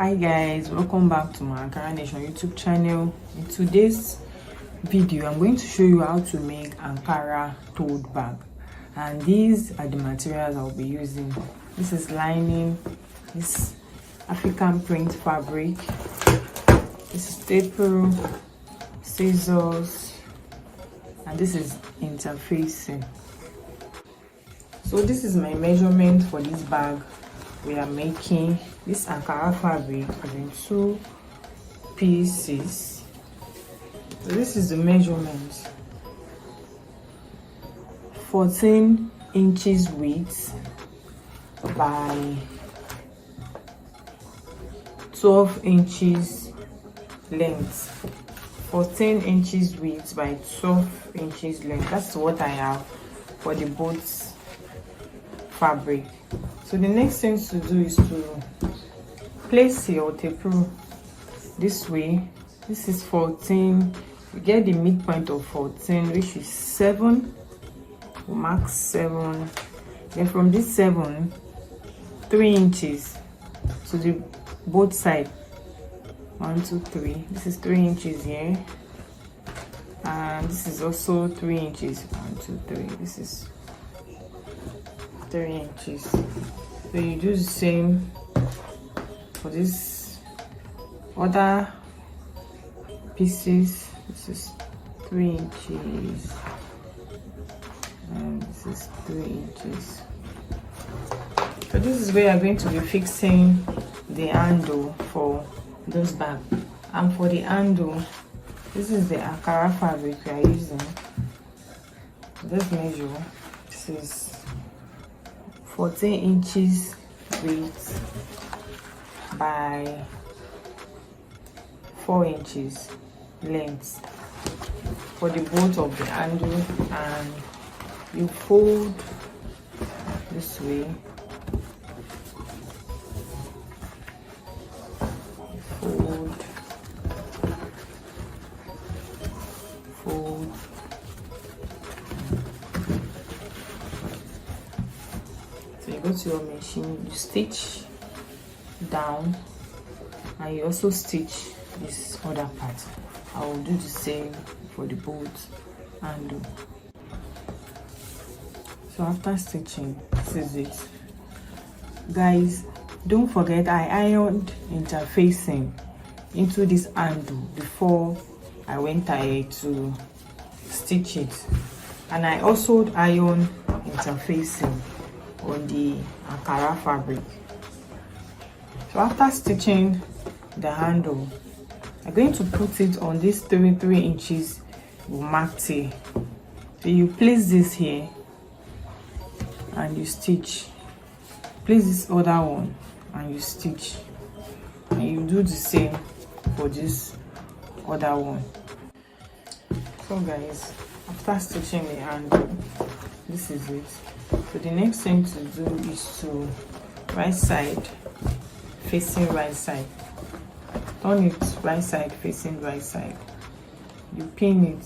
Hi guys, welcome back to my Ankara Nation YouTube channel. In today's video I'm going to show you how to make Ankara tote bag, and these are the materials I'll be using. This is lining, this African print fabric, this is staple, scissors, and this is interfacing. So this is my measurement for this bag. We are making this Ankara fabric in 2 pieces. So this is the measurement: 14 inches width by 12 inches length. 14 inches width by 12 inches length. That's what I have for the both fabric. So the next thing to do is to place your tape rule this way. This is 14. We get the midpoint of 14, which is 7. We mark 7. Then from this 7, 3 inches to the both side. 1, 2, 3. This is 3 inches here, and this is also 3 inches. 1, 2, 3. This is 3 inches. So you do the same for this other pieces. This is 3 inches, and this is 3 inches. So this is where I'm going to be fixing the handle for those bags. And for the handle, this is the Ankara fabric we are using. Let's measure. This is 14 inches width by 4 inches length for the both of the handle, and you fold this way. Fold, fold. So you go to your machine, you stitch down, and you also stitch this other part. I will do the same for the both handle. So after stitching, this is it, guys. Don't forget I ironed interfacing into this handle before I went ahead to stitch it, and I also ironed interfacing on the Ankara fabric. So after stitching the handle, I'm going to put it on this 3 inches we marked here. So you place this here and you stitch. Place this other one and you stitch, and you do the same for this other one. So guys, after stitching the handle, this is it. So the next thing to do is to right side facing right side. Turn it right side facing right side. You pin it.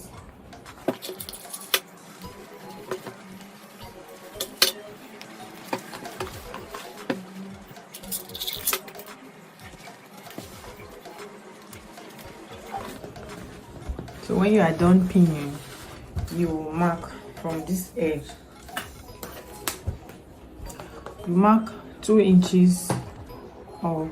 So when you are done pinning, you mark from this edge. You mark 2 inches up,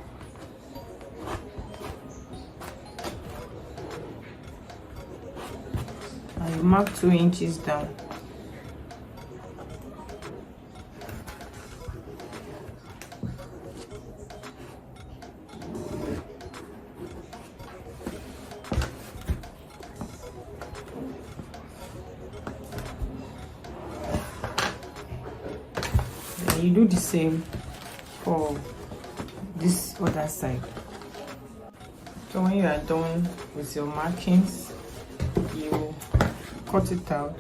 and you mark 2 inches down. And you do the same for this other side. So when you are done with your markings, you cut it out.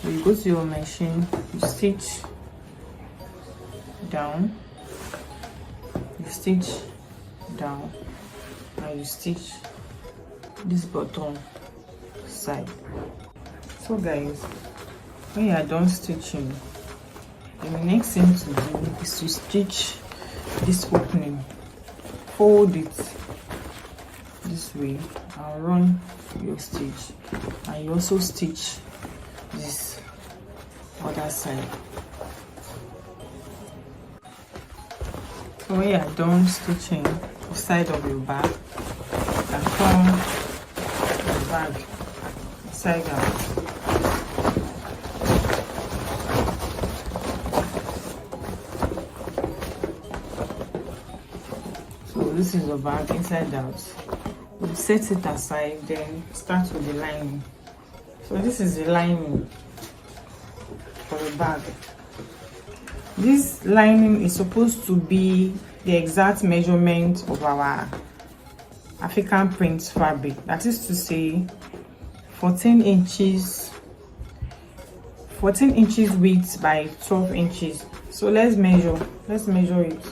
So you go to your machine, you stitch down, you stitch down, and you stitch this button outside. So guys, when you are done stitching, the next thing to do is to stitch this opening. Fold it this way and run your stitch, and you also stitch this other side. So when you are done stitching the side of your bag, you can turn the bag inside out. So this is the bag inside out. We'll set it aside, then start with the lining. So this is the lining for the bag. This lining is supposed to be the exact measurement of our African print fabric. That is to say 14 inches width by 12 inches. So let's measure it.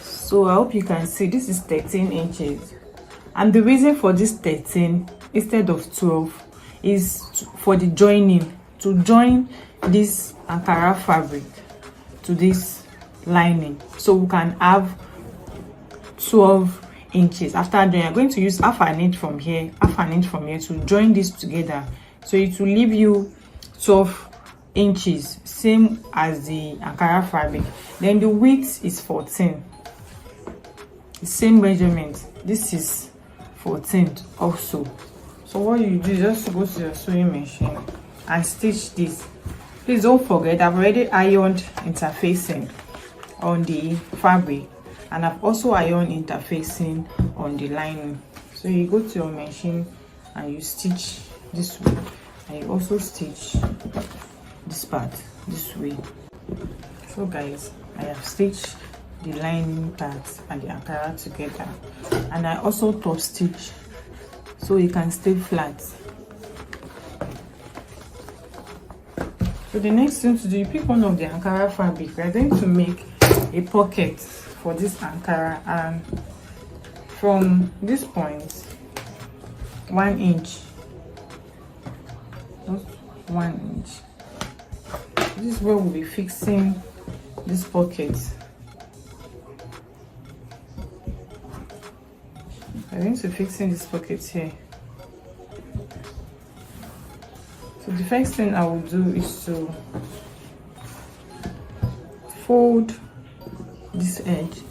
So I hope you can see this is 13 inches, and the reason for this 13 instead of 12 is for the joining, to join this Ankara fabric to this lining, so we can have 12 inches. After doing, I'm going to use half an inch from here, half an inch from here to join this together, so it will leave you 12 inches, same as the Ankara fabric. Then the width is 14, the same measurement. This is 14 also. So what you do is just go to your sewing machine and stitch this. Please don't forget, I've already ironed interfacing on the fabric, and I've also ironed interfacing on the lining. So you go to your machine and you stitch this way, and you also stitch this part this way. So guys, I have stitched the lining part and the Ankara together, and I also top stitch so it can stay flat. So the next thing to do, you pick one of the Ankara fabric. We are going to make a pocket for this Ankara, and from this point 1 inch, just 1 inch, this is where we'll be fixing this pocket. I'm going to fixing this pocket here. So the first thing I will do is to fold this edge,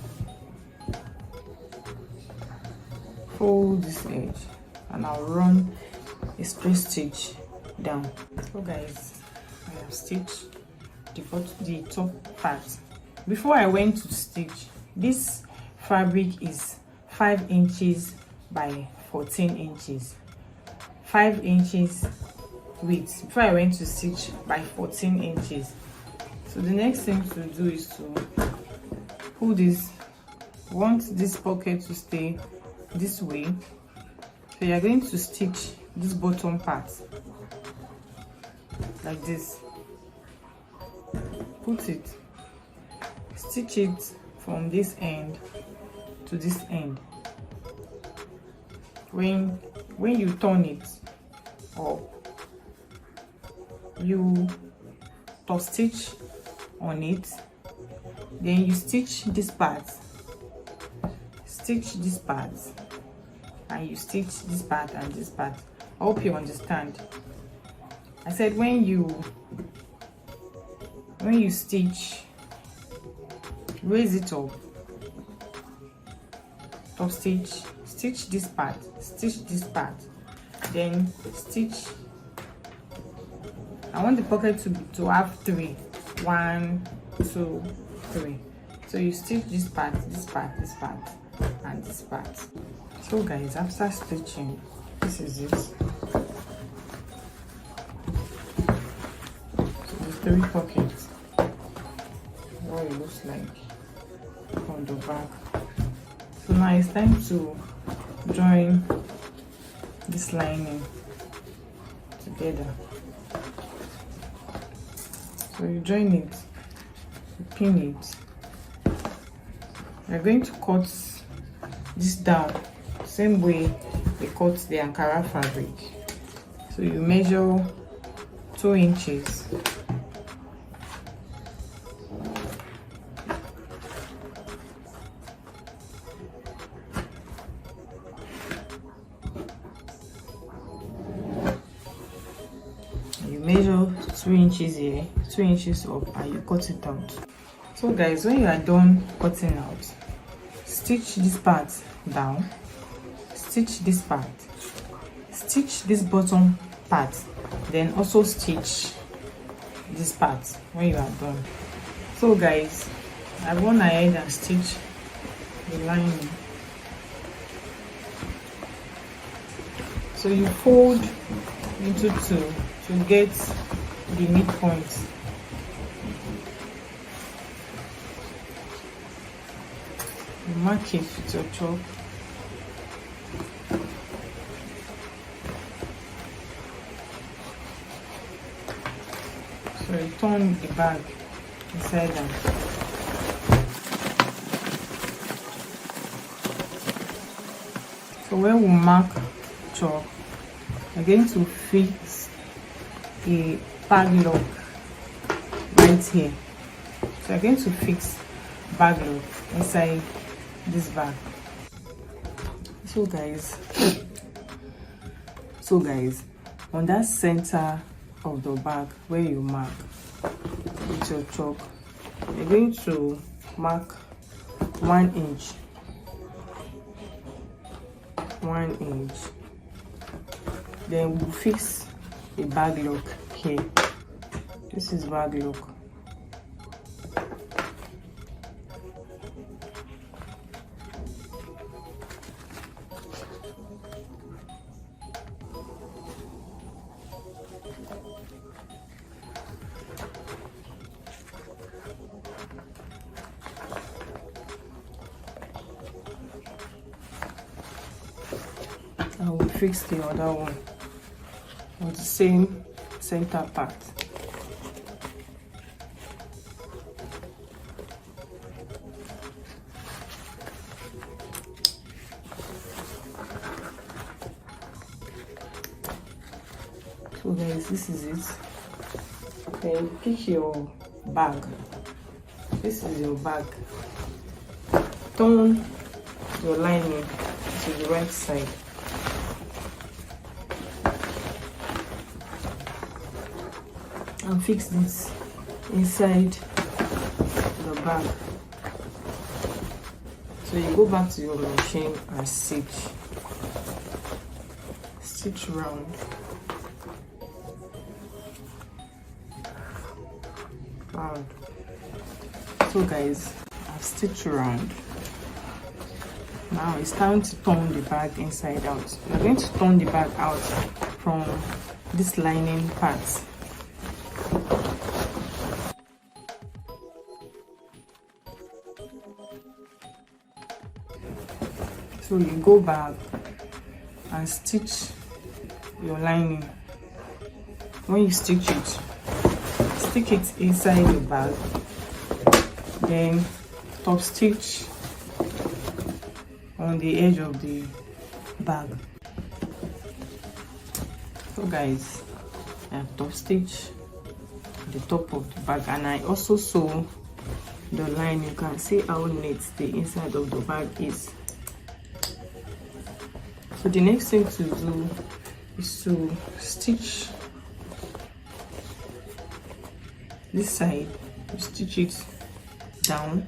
and I'll run a straight stitch down. So guys, I have stitched the top part. Before I went to stitch, this fabric is 5 inches by 14 inches, 5 inches width. Before I went to stitch by 14 inches. So the next thing to do is to pull this. I want this pocket to stay this way, so you are going to stitch this bottom part like this. Put it, stitch it from this end to this end. When you turn it up, you top stitch on it, then you stitch this part, and you stitch this part and this part. I hope you understand. I said when you stitch, raise it up, top stitch, stitch this part, then stitch. I want the pocket to have 3, 1, 2, 3. So you stitch this part, and this part. So guys, after stitching, this is it. So the 3 pockets, what it looks like on the back. So now it's time to join this lining together. So you join it, you pin it we're going to cut this down same way we cut the Ankara fabric. So you measure 2 inches. You measure 2 inches here, 2 inches up, and you cut it out. So guys, when you are done cutting out, stitch this part down, stitch this part, stitch this bottom part, then also stitch this part when you are done. So guys, I've gone ahead and stitched the lining. So you fold into 2 to get the midpoint. You mark it with your chalk. So you turn the bag inside out. So when we mark chalk, we're going to fix a bag lock right here. So I'm going to fix bag lock inside this bag. So guys, on that center of the bag where you mark with your chalk, you're going to mark 1 inch. 1 inch. Then we'll fix a bag lock here. This is bag lock. I will fix the other one with the same center part. So guys, this is it. Then pick your bag. This is your bag. Turn your lining to the right side. And fix this inside the bag. So you go back to your machine and stitch round. So guys, I've stitched round. Now it's time to turn the bag inside out. We're going to turn the bag out from this lining part. So you go back and stitch your lining. When you stitch it, stick it inside the bag, then top stitch on the edge of the bag. So guys, I have top stitched the top of the bag, and I also sew the line. You can see how neat the inside of the bag is. So the next thing to do is to stitch this side. You stitch it down,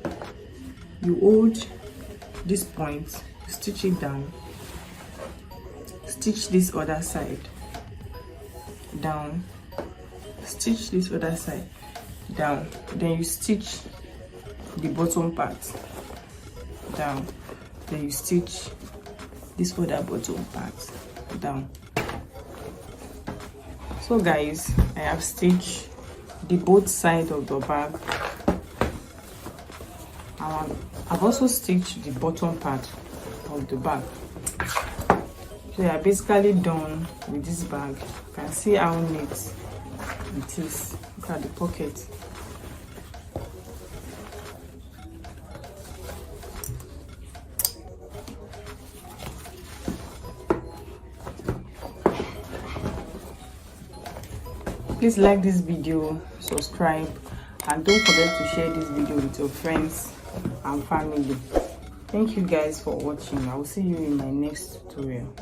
you hold this point, stitch it down, stitch this other side down, stitch this other side down, then you stitch the bottom part down, then you stitch this other bottom part down. So guys, I have stitched the both sides of the bag. I've also stitched the bottom part of the bag. So I'm basically done with this bag. You can see how neat it is. Look at the pocket. Please like this video, subscribe, and don't forget to share this video with your friends and family. Thank you guys for watching. I will see you in my next tutorial.